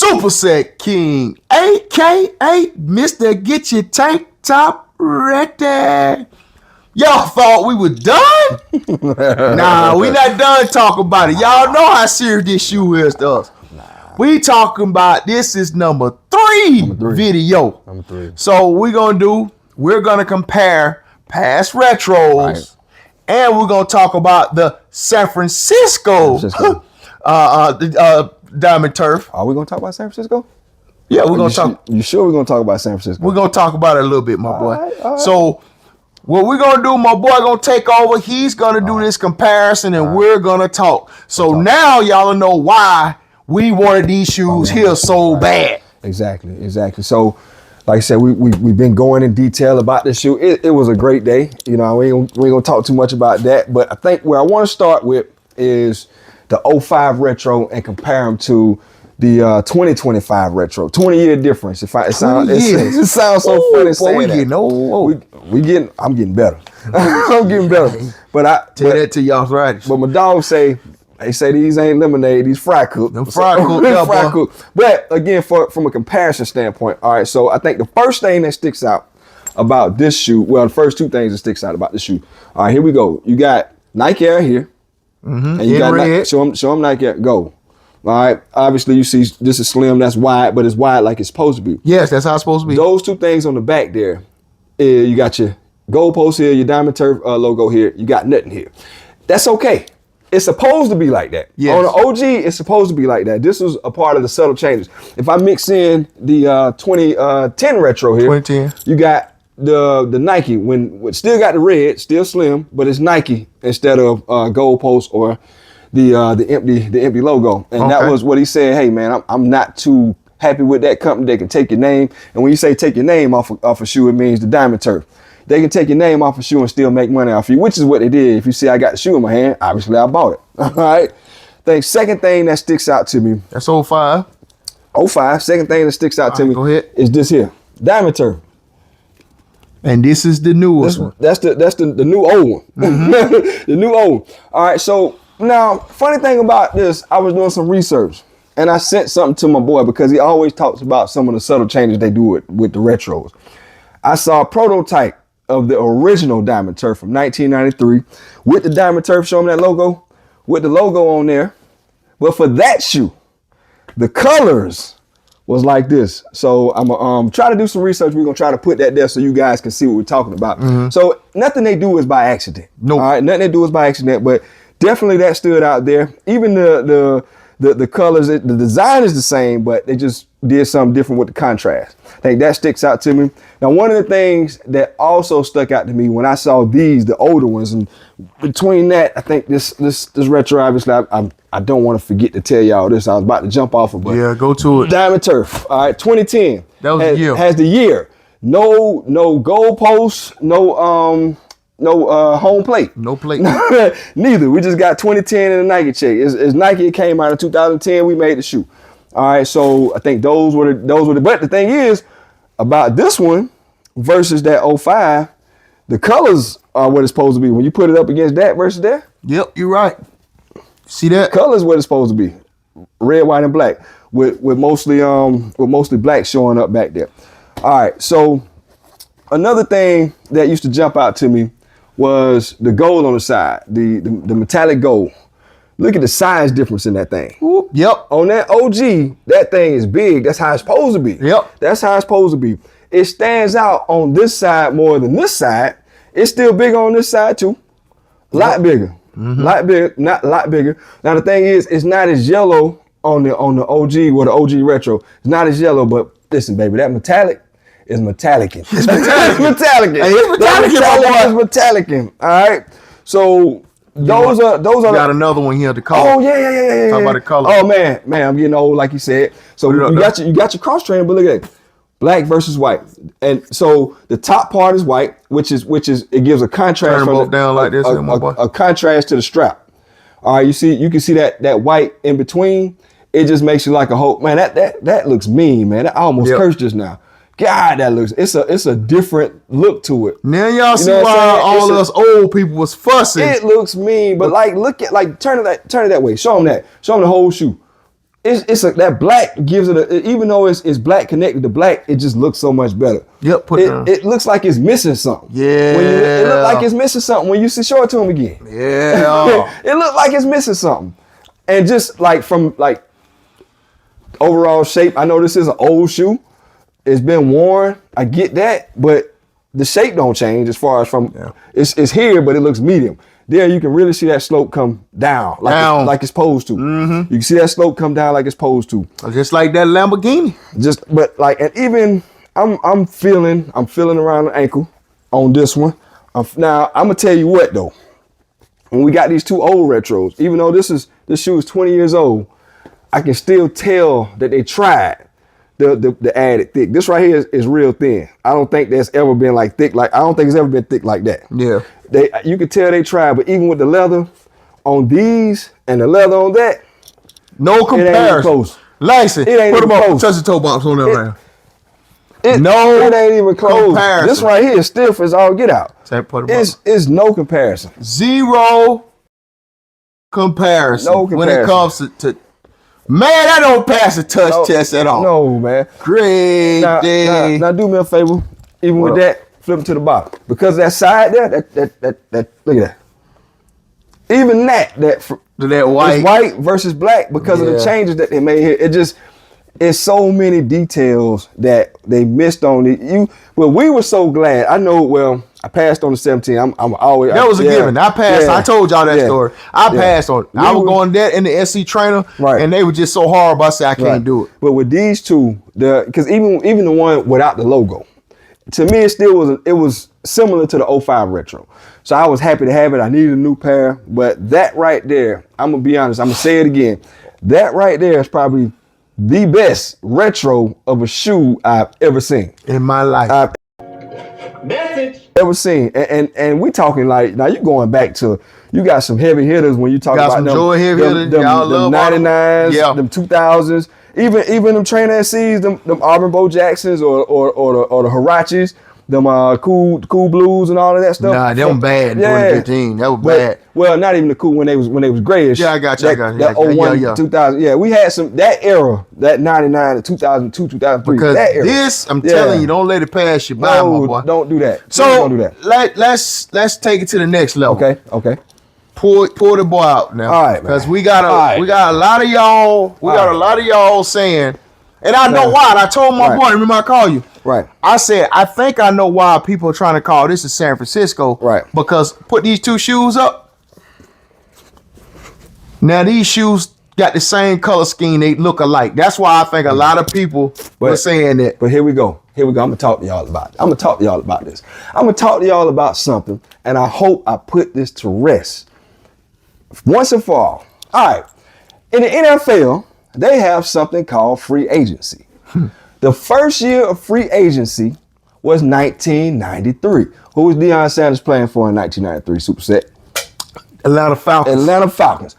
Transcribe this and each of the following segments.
Super Set King, aka Mr. Get Your Tank Top Ready. Y'all thought we were done? Nah, we not done talking about it. Y'all know how serious this shoe is to us. We talking about this is number three video. Number 3. So we're gonna compare past retros, right, and we're gonna talk about the San Francisco. Diamond Turf. Are we gonna talk about San Francisco? Yeah, we're gonna talk. You sure we're gonna talk about San Francisco? We're gonna talk about it a little bit, my boy. All right. So what we're gonna do, my boy gonna take over. He's gonna do this comparison, and we're gonna talk. So now y'all know why we wanted these shoes here so bad. Exactly. So, like I said, we've been going in detail about this shoe. It was a great day. You know, we ain't gonna talk too much about that. But I think where I want to start with is the 05 retro and compare them to the 2025 retro. 20-year difference. It sounds so funny saying that. I'm getting better. I'm getting better. But tell that to y'all right. But my dogs say these ain't lemonade, these fry cooked. Them fry cooked. But again, from a comparison standpoint, all right, so I think the first thing that sticks out about this shoe, well, the first two things that sticks out about this shoe. All right, here we go. You got Nike Air here. Mm-hmm. And you got Nike, show them Nike Air, go. All right, obviously you see this is slim, that's wide, but it's wide like it's supposed to be. Yes, that's how it's supposed to be. Those two things on the back there, you got your goalpost here, your Diamond Turf logo here, you got nothing here. That's okay. It's supposed to be like that. Yes. On the OG, it's supposed to be like that. This was a part of the subtle changes. If I mix in the 2010 retro here, 2010, you got the Nike, when still got the red, still slim, but it's Nike instead of goalpost or the empty logo. And that was what he said. Hey man, I'm not too happy with that company. They can take your name, and when you say take your name off a shoe, it means the Diamond Turf. They can take your name off a shoe and still make money off you, which is what they did. If you see I got the shoe in my hand, obviously I bought it. All right. Second thing that sticks out to me. That's 05. 05. Second thing that sticks out to me go ahead. is this here, Diamond Turf. And this is the newest one. That's the new old one. Mm-hmm. The new old one. All right. So now, funny thing about this, I was doing some research and I sent something to my boy because he always talks about some of the subtle changes they do with the retros. I saw a prototype of the original Diamond Turf from 1993 with the Diamond Turf, show them that logo, with the logo on there. But for that shoe, the colors was like this. So I'm gonna try to do some research. We're gonna try to put that there so you guys can see what we're talking about. Mm-hmm. So nothing they do is by accident. No. All right, nothing they do is by accident, but definitely that stood out there. Even the colors, the design is the same, but they just did something different with the contrast. I think that sticks out to me. Now, one of the things that also stuck out to me when I saw the older ones, and between that, I think this retro, obviously, I don't want to forget to tell y'all this. I was about to jump off of, but yeah, go to it. Diamond Turf, all right, 2010. That was the year. Has the year. No goalposts, no home plate. No plate. Neither. We just got 2010 in the Nike check. It's Nike. It came out in 2010. We made the shoe. All right. So I think those were the. But the thing is about this one versus that 05, the colors are what it's supposed to be. When you put it up against that versus that. Yep, you're right. See that? Colors what it's supposed to be. Red, white, and black with mostly black showing up back there. All right. So another thing that used to jump out to me was the gold on the side, the metallic gold. Look at the size difference in that thing. Whoop. Yep. On that OG, that thing is big. That's how it's supposed to be. Yep. That's how it's supposed to be. It stands out on this side more than this side. It's still big on this side too. A lot bigger. Mm-hmm. Lot bigger, not a lot bigger. Now the thing is, it's not as yellow on the OG or the OG retro. It's not as yellow, but listen, baby, that metallic is metallicing. It's metallicing. It's metallicing. All right. So those are. You got another one here, the color. Oh yeah. Talk about the color. Oh man, I'm getting old, like you said. So you got your cross train, but look at it. Black versus white, and so the top part is white, which is it gives a contrast. Turn both down like this, a contrast to the strap. All right, you can see that white in between. It just makes you like a whole man. That looks mean, man. I almost cursed just now. God, that looks it's a different look to it. Now y'all see why all us old people was fussing. It looks mean, but look at turn it that way. Show them that. Show them the whole shoe. that black gives it even though it's black connected to black, it just looks so much better. Yep, it looks like it's missing something. Yeah. It look like it's missing something when you show it to him again. Yeah. It looked like it's missing something. And just like from like overall shape, I know this is an old shoe. It's been worn. I get that, but the shape don't change as far as from it's here, but it looks medium. There you can really see that slope come down like it's supposed to. Mm-hmm. You can see that slope come down like it's supposed to. Just like that Lamborghini. But and even I'm feeling around the ankle on this one. Now I'm gonna tell you what though. When we got these two old retros, even though this shoe is 20 years old, I can still tell that they tried the added thick. This right here is real thin. I don't think that's ever been like thick. I don't think it's ever been thick like that. Yeah. You can tell they tried, but even with the leather on these and the leather on that, no comparison. It ain't even close. Langston, It ain't put even them up. close. Touch the toe box on that right. It ain't even close. Comparison. This right here is stiff as all get out. Put them up. It's no comparison. Zero comparison. No comparison. When it comes to man, that don't pass a touch test at all. No, man. Great day. Now do me a favor. Even with that, flip it to the bottom. Because that side there, that look at that. Even that white. It's white versus black because of the changes that they made here. It's so many details that they missed on it. We were so glad. I know. Well, I passed on the 17. I'm always. That was a given. I passed. I told y'all that story. I passed on it. I was going there in the SC trainer, and they were just so horrible. I said I can't do it. But with these two, because even the one without the logo, to me it was similar to the 05 retro. So I was happy to have it. I needed a new pair, but that right there, I'm gonna be honest. I'm gonna say it again. That right there is probably the best retro of a shoe I've ever seen in my life. Ever seen, and we talking like now. You going back to you got some heavy hitters when you talk about some them, Joy heavy hitters. them 99s, them 2000s, even them trainer SCs, them Auburn Bo Jacksons or the Hirachis, them cool blues and all of that stuff. Nah, them bad in 2015. That was bad. Well, not even the cool when they was grayish. Yeah, I got you. That 01, 2000. Yeah, we had some that era, that 99 to 2002, 2003. Because that era. this, I'm telling you, don't let it pass you by, my boy. Don't do that. So don't do that. Let's take it to the next level. Okay. Pull the boy out now. All right, man. Because we got a lot of y'all. We got a lot of y'all saying, and I know why. And I told my boy, remember I called you. Right. I said, I think I know why people are trying to call this is San Francisco. Right. Because put these two shoes up. Now these shoes got the same color scheme. They look alike. That's why I think a lot of people were saying that. But here we go. I'm gonna talk to y'all about it. I'm gonna talk to y'all about this. I'm gonna talk to y'all about something, and I hope I put this to rest once and for all. All right. In the NFL, they have something called free agency. The first year of free agency was 1993. Who was Deion Sanders playing for in 1993, Superset? Atlanta Falcons.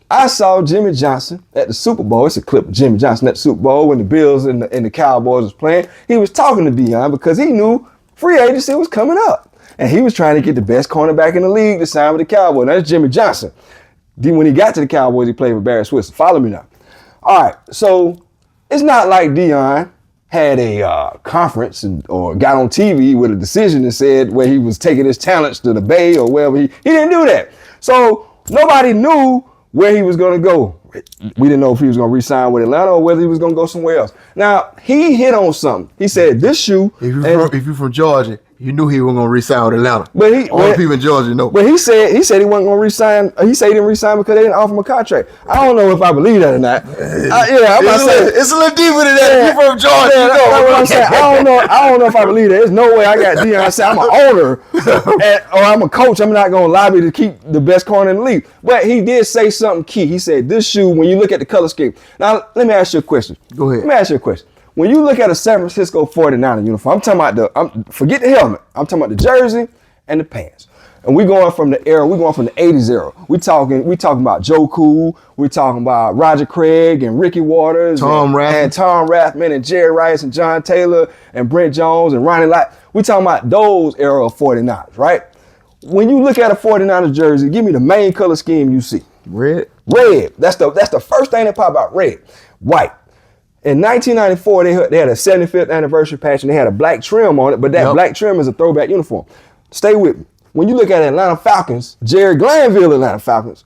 I saw Jimmy Johnson at the Super Bowl. It's a clip of Jimmy Johnson at the Super Bowl when the Bills and the Cowboys was playing. He was talking to Deion because he knew free agency was coming up. And he was trying to get the best cornerback in the league to sign with the Cowboys. That's Jimmy Johnson. Then when he got to the Cowboys, he played with Barry Switzer. Follow me now. All right, so it's not like Deion had a conference or got on TV with a decision and said where he was taking his talents to the Bay or wherever. He didn't do that. So nobody knew where he was going to go. We didn't know if he was going to re-sign with Atlanta or whether he was going to go somewhere else. Now, he hit on something. He said this shoe. If you're from Georgia, you knew he wasn't going to re-sign with Atlanta. But all the people in Georgia know. But he said he wasn't going to re-sign. He said he didn't re-sign because they didn't offer him a contract. I don't know if I believe that or not. It's a little deeper than that. Yeah, You're from Georgia. Yeah, that's what I'm saying. I don't know if I believe that. There's no way I got Deion say I'm an owner or I'm a coach. I'm not going to lobby to keep the best corner in the league. But he did say something key. He said this shoe, when you look at the color scheme. Now, let me ask you a question. Go ahead. Let me ask you a question. When you look at a San Francisco 49er uniform, I'm talking about forget the helmet. I'm talking about the jersey and the pants. And we're going from the 80s era. We talking about Joe Cool. We're talking about Roger Craig and Ricky Waters. Tom Rathman and Jerry Rice and John Taylor and Brent Jones and Ronnie Lott. We're talking about those era of 49ers, right? When you look at a 49ers jersey, give me the main color scheme you see. Red. That's the first thing that pop out, red. white. In 1994, they had a 75th anniversary patch and they had a black trim on it, but that black trim is a throwback uniform. Stay with me. When you look at Atlanta Falcons, Jerry Glanville Atlanta Falcons,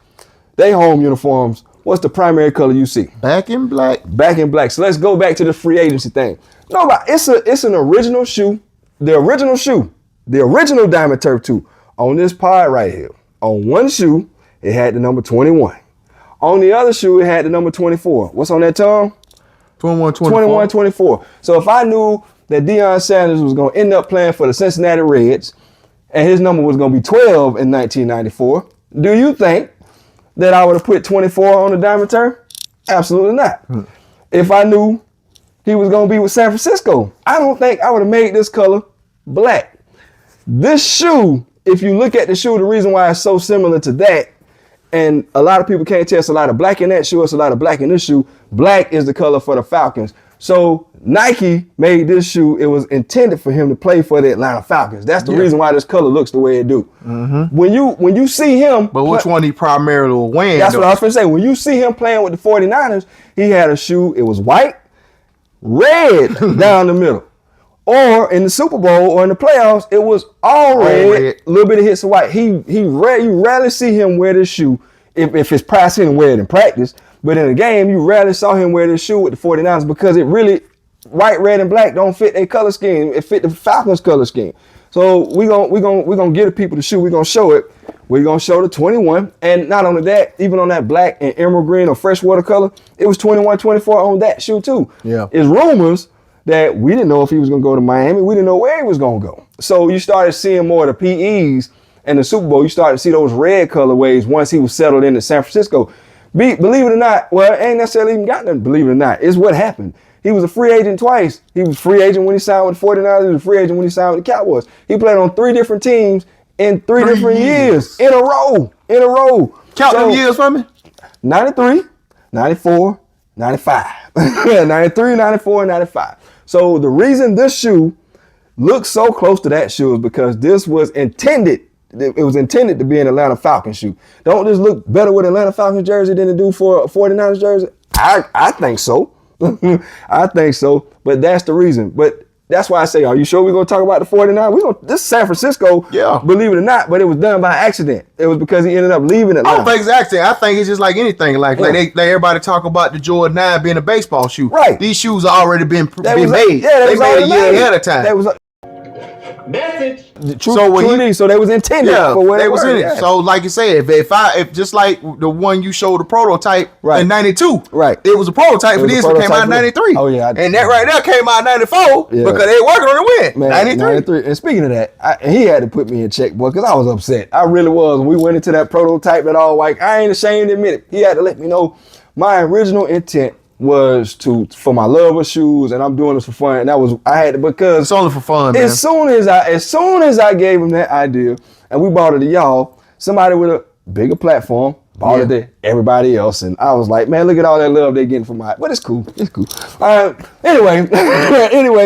they home uniforms, what's the primary color you see? Back in black. Back in black. So let's go back to the free agency thing. No, but it's an original shoe. The original Diamond Turf 2 on this pod right here. On one shoe, it had the number 21. On the other shoe, it had the number 24. What's on that tongue? 21, 24. 21, 24. So if I knew that Deion Sanders was going to end up playing for the Cincinnati Reds and his number was going to be 12 in 1994, do you think that I would have put 24 on the Diamond Turf? Absolutely not. If I knew he was going to be with San Francisco, I don't think I would have made this color black. This shoe, if you look at the shoe, the reason why it's so similar to that, and a lot of people can't tell, it's a lot of black in that shoe, it's a lot of black in this shoe. Black is the color for the Falcons. So Nike made this shoe, it was intended for him to play for the Atlanta Falcons. That's the reason why this color looks the way it do. When you see him. But which one he primarily will win? That's what I was going to say. When you see him playing with the 49ers, he had a shoe, it was white, red down the middle. Or in the Super Bowl or in the playoffs, it was all red, a little bit of hits of white. You rarely see him wear this shoe if it's practice him wear it in practice. But in the game, you rarely saw him wear this shoe with the 49ers because it really, white, red, and black don't fit their color scheme. It fit the Falcons color scheme. So we gonna give the people the shoe. We're gonna show it. We're gonna show the 21. And not only that, even on that black and emerald green or freshwater color, it was 21, 24 on that shoe too. Yeah. It's rumors that we didn't know if he was going to go to Miami. We didn't know where he was going to go. So you started seeing more of the PEs and the Super Bowl. You started to see those red colorways once he was settled into San Francisco. Believe it or not, well, it ain't necessarily even got nothing, believe it or not. It's what happened. He was a free agent twice. He was free agent when he signed with the 49ers. He was a free agent when he signed with the Cowboys. He played on 3 different teams in 3 different years in a row. Count them years for me. 93, 94, 95. 93, 94, 95. So the reason this shoe looks so close to that shoe is because this was intended. It was intended to be an Atlanta Falcons shoe. Don't this look better with Atlanta Falcons jersey than it do for a 49ers jersey? I think so. I think so. But that's the reason. But that's why I say, are you sure we're going to talk about the 49ers? This is San Francisco, believe it or not, but it was done by accident. It was because he ended up leaving Atlanta. I don't think it's accident. I think it's just like anything. Like everybody talk about the Jordan 9 being a baseball shoe. Right. These shoes already been made. Yeah, they made a year ahead of time. That was message. So they was intended for what they was in it. Yeah. So like you said, if just like the one you showed the prototype in 92, it was a prototype for this one came out in 93. Oh yeah. And that right there came out in 94 because they working on the win. 93. And speaking of that, he had to put me in check, boy, because I was upset. I really was. When we went into that prototype at all white, I ain't ashamed to admit it. He had to let me know my original intent was for my love of shoes, and I'm doing this for fun. And because it's only for fun, man. As soon as I gave him that idea, and we bought it to y'all, somebody with a bigger platform bought it to everybody else, and I was like, man, look at all that love they're getting from but it's cool. Anyway,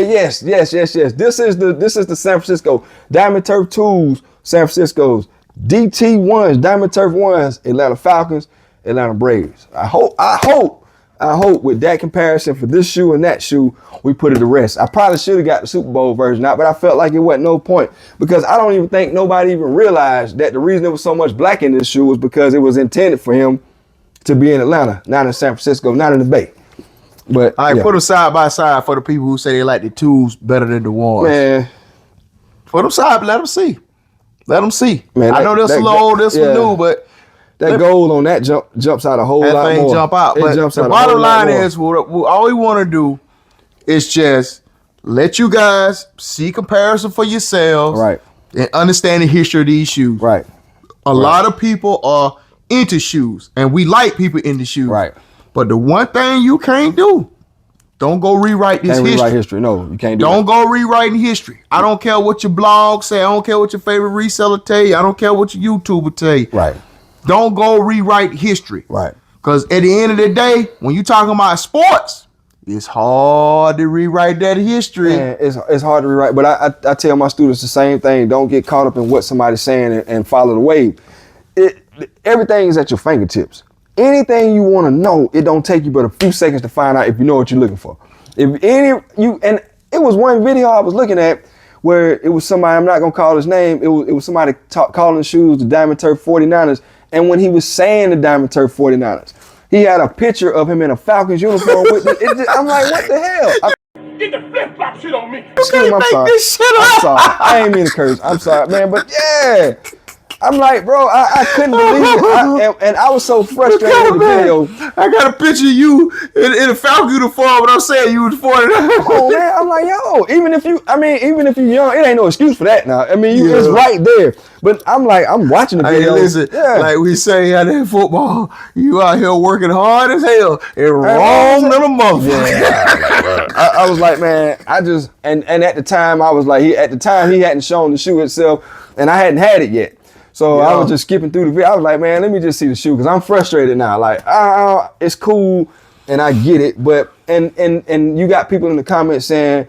yes. This is the San Francisco Diamond Turf 2s, San Francisco's DT1s, Diamond Turf 1s, Atlanta Falcons, Atlanta Braves. I hope with that comparison for this shoe and that shoe, we put it to rest. I probably should have got the Super Bowl version out, but I felt like it wasn't no point because I don't even think nobody even realized that the reason there was so much black in this shoe was because it was intended for him to be in Atlanta, not in San Francisco, not in the Bay. But all right, put them side by side for the people who say they like the 2s better than the 1s. Man, put them side, let them see. Man, I know this one old, this one new, but that gold on that jumps out a whole lot more. That thing jump out. But the bottom line is, all we want to do is just let you guys see comparison for yourselves, right, and understand the history of these shoes. Right. A lot of people are into shoes, and we like people into shoes. Right. But the one thing you can't do, don't go rewrite this history. Rewrite history. No, you can't do Don't go rewriting history. I don't care what your blog say. I don't care what your favorite reseller tell you. I don't care what your YouTuber tell you. Right. Don't go rewrite history. Right. Because at the end of the day, when you talking about sports, it's hard to rewrite that history. Man, it's hard to rewrite. But I tell my students the same thing. Don't get caught up in what somebody's saying and follow the wave. Everything is at your fingertips. anything you want to know, it don't take you but a few seconds to find out if you know what you're looking for. And it was one video I was looking at where it was somebody, I'm not gonna call his name, it was somebody calling the shoes the Diamond Turf 49ers, and when he was saying the Diamond Turf 49ers, he had a picture of him in a Falcons uniform with I'm like, what the hell? Get the flip-flop shit on me. Excuse me, I'm sorry. I'm sorry. I ain't mean to curse. I'm sorry, man. But yeah, I'm like, bro, I couldn't believe it. And I was so frustrated with the video. I got a picture of you in a Falcon uniform, but I'm saying you was 49. Oh man, I'm like, yo, even if you're young, it ain't no excuse for that now. I mean, it's right there. But I'm like, I'm watching the video. Hey, listen, like we say out in football, you out here working hard as hell and wrong little motherfucker. Yeah. I was like, man, I just and at the time I was like, he hadn't shown the shoe itself, and I hadn't had it yet. So I was just skipping through the video. I was like, man, let me just see the shoe because I'm frustrated now. Like, it's cool and I get it, but and you got people in the comments saying,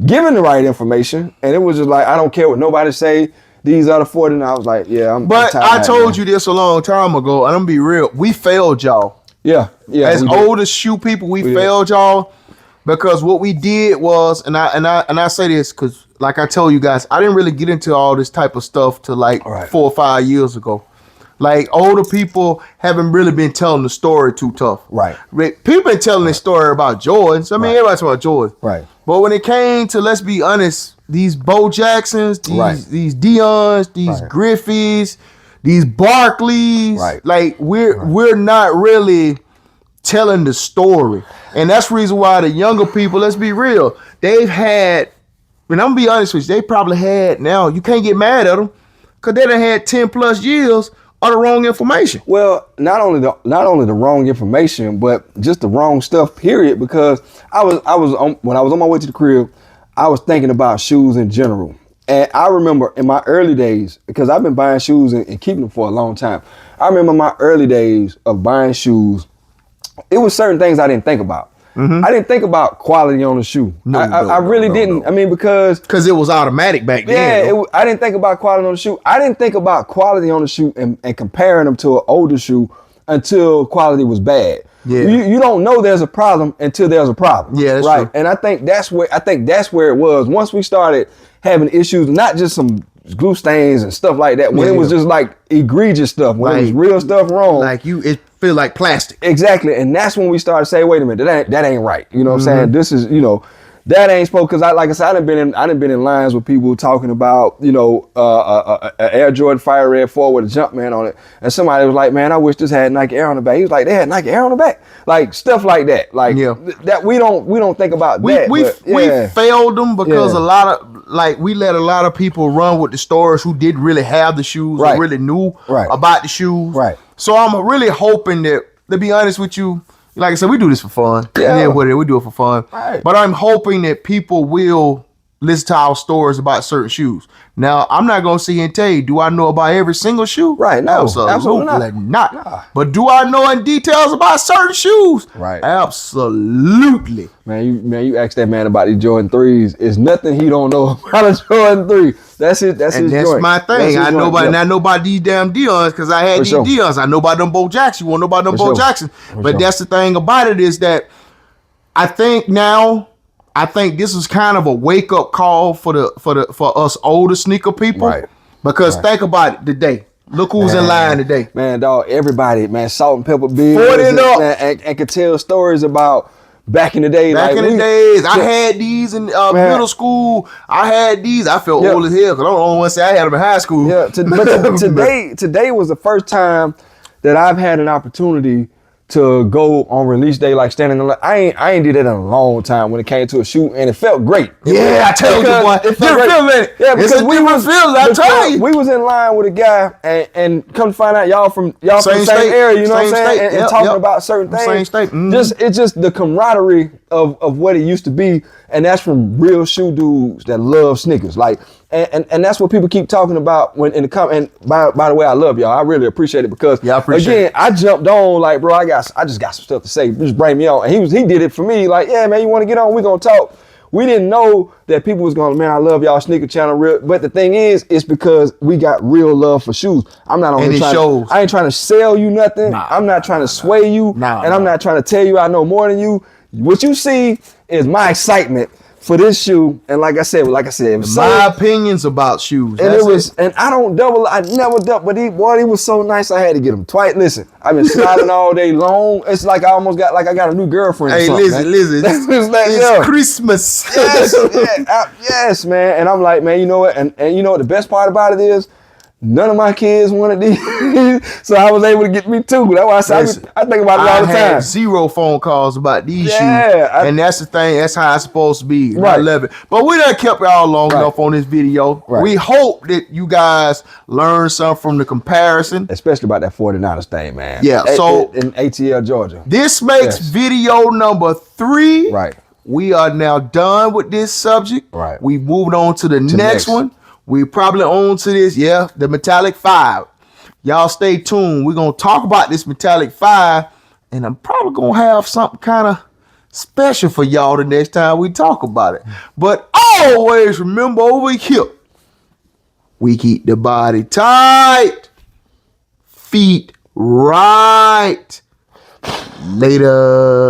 giving the right information, and it was just like, I don't care what nobody say. These are the 40, and I was like, yeah, I'm tired. I told you this a long time ago, and I'm gonna be real. We failed y'all. Yeah. As older shoe people, we failed y'all because what we did was, and I say this because, like I told you guys, I didn't really get into all this type of stuff till like 4 or 5 years ago. Like older people haven't really been telling the story too tough. Right. People been telling the story about Jordans. I mean, everybody's about Jordans. Right. But when it came to, let's be honest, these Bo Jacksons, these Deons, these Griffeys, these Barkleys, like we're not really telling the story. And that's the reason why the younger people, let's be real, they've had, and I'm gonna be honest with you, they probably had, now you can't get mad at them because they done had 10 plus years of the wrong information. Well, not only the wrong information, but just the wrong stuff, period. Because when I was on my way to the crib, I was thinking about shoes in general. And I remember in my early days, because I've been buying shoes and keeping them for a long time. I remember my early days of buying shoes. It was certain things I didn't think about. Mm-hmm. I didn't think about quality on the shoe. I really didn't. I mean, because it was automatic back then. Yeah, I didn't think about quality on the shoe. I didn't think about quality on the shoe and comparing them to an older shoe until quality was bad. Yeah. You don't know there's a problem until there's a problem. Yeah, that's right. True. And I think that's where it was. Once we started having issues, not just some glue stains and stuff like that, when it was just like egregious stuff, when it was real stuff wrong. Like it feel like plastic. Exactly. And that's when we started saying, wait a minute, that ain't right. You know what I'm saying? This is, that ain't supposed, because like I said, I done been in lines with people talking about, Air Jordan Fire Red 4 with a Jumpman on it. And somebody was like, man, I wish this had Nike Air on the back. He was like, they had Nike Air on the back. Like stuff like that. Like that we don't think about that. We failed them because we let a lot of people run with the stores who didn't really have the shoes or really knew about the shoes. Right. So I'm really hoping that, to be honest with you, like I said, we do this for fun. Yeah, we do it for fun. Right. But I'm hoping that people will listen to our stories about certain shoes. Now, I'm not going to sit and tell you, do I know about every single shoe? Right, no. Absolutely not. Nah. But do I know in details about certain shoes? Right. Absolutely. Man, you ask that man about these Jordan 3s. It's nothing he don't know about a Jordan 3. That's it. That's my thing. I know about these damn Deons because I had Deons. I know about them Bo Jackson. You want to know about them Bo Jackson. But that's the thing about it is that I think this is kind of a wake up call for us older sneaker people. Right. Because think about it today. Look who's in line today. Man, dog, everybody, man, Salt and Pepper Beers and could tell stories about back in the day. Back in the days, I had these in middle school. I had these. I felt old as hell because I don't want to say I had them in high school. Yeah, but today was the first time that I've had an opportunity to go on release day, like standing in the line. I ain't did that in a long time when it came to a shoe, and it felt great. I told you, boy. It felt great. Yeah, because we was in line with a guy, and come to find out y'all from the same area, you know what I'm saying? And talking about certain things. Same state. It's just the camaraderie of what it used to be, and that's from real shoe dudes that love sneakers. Like, and that's what people keep talking about when in the comment. And by the way, I love y'all. I really appreciate it because I jumped on like, bro, I just got some stuff to say. Just bring me on. And he did it for me. Like, yeah, man, you want to get on? We gonna talk. We didn't know that people was going, man, I love y'all sneaker channel real. But the thing is, it's because we got real love for shoes. I'm not only And it trying shows. I ain't trying to sell you nothing. Nah, I'm not trying to sway you. And I'm not trying to tell you I know more than you. What you see is my excitement for this shoe. And like I said, it was My opinions about shoes. and That's it was, and I never double, but he was so nice. I had to get him twice. Listen, I've been smiling all day long. It's like I almost got, like I got a new girlfriend. Hey, or something, listen. It's like, It's yo. Christmas. Yes, yes, man. And I'm like, man, you know what? And you know what the best part about it is? None of my kids wanted these, so I was able to get me two. That's why I said I think about it all the had time. 0 phone calls about these shoes, Yeah, and that's the thing. That's how it's supposed to be. And I Right. love it. But we done kept y'all long enough on this video. Right. We hope that you guys learned something from the comparison. Especially about that 49ers thing, man. Yeah, so- in ATL, Georgia. This makes Yes. video number 3. Right. We are now done with this subject. Right. We moved on to the next next. one. We probably on to this, the Metallic 5. Y'all stay tuned. We're going to talk about this Metallic 5, and I'm probably going to have something kind of special for y'all the next time we talk about it. But always remember over here, we keep the body tight, feet right. Later.